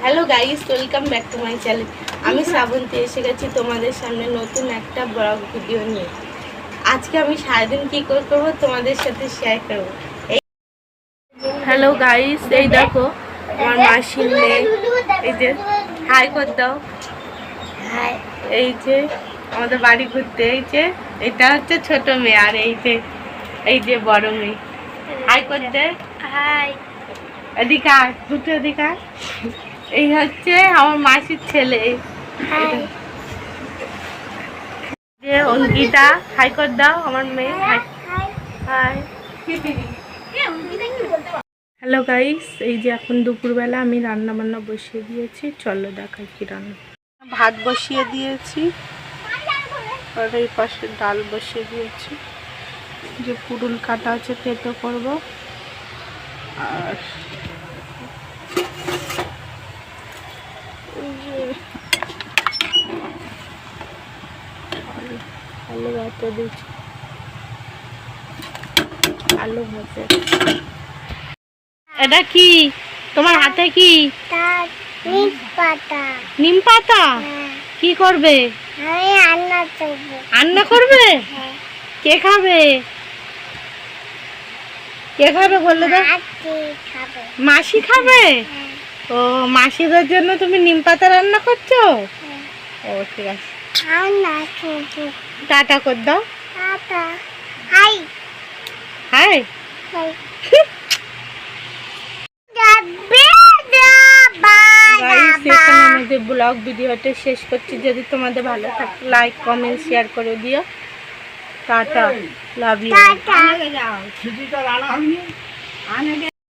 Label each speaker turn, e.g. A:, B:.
A: Hello guys, welcome back to my channel. আমি শ্রাবন্তী এসে গেছি তোমাদের সামনে নতুন একটা ব্লগ ভিডিও নিয়ে। আজকে আমি সারাদিন কী করবো তোমাদের সাথে শেয়ার করবো। হ্যালো গাইস, এই দেখো আমার মাসির মেয়ে, এই যে হাই করে দাও। এই যে আমাদের বাড়ি ঘুরতে, এই যে এটা হচ্ছে ছোট মেয়ে, আর এই যে বড় মেয়ে। হাই করতে, হাই। এদিকে আর দুটো এদিকে। এই হচ্ছে আমার মাসির ছেলে, যে অঙ্কিতা। হাই করে দাও আমার মেয়ে। হাই। হ্যালো গাইস, এই যে এখন দুপুরবেলা আমি রান্না বান্না বসিয়ে দিয়েছি। চলো দেখাই কি রান্না। ভাত বসিয়ে দিয়েছি, আর এই পাশে ডাল বসিয়ে দিয়েছি। যে পুরুল কাটা আছে তেতো করবো। আর আলু ভাতে দিচ্ছি, আলু ভাতে। এটা কি তোমার হাতে? কি নিম পাতা? কি করবে? রান্না করবে? কে খাবে? কে খাবে বললে তো? মাসি খাবে। ও, মাসিদের জন্য তুমি নিম পাতা রান্না করছো? ও ঠিক আছে, টাটা করে দাও। High high. আমাদের ব্লগ ভিডিওটা শেষ করছি। যদি তোমাদের ভালো থাকে লাইক কমেন্ট শেয়ার করে দিও। Tata, love you.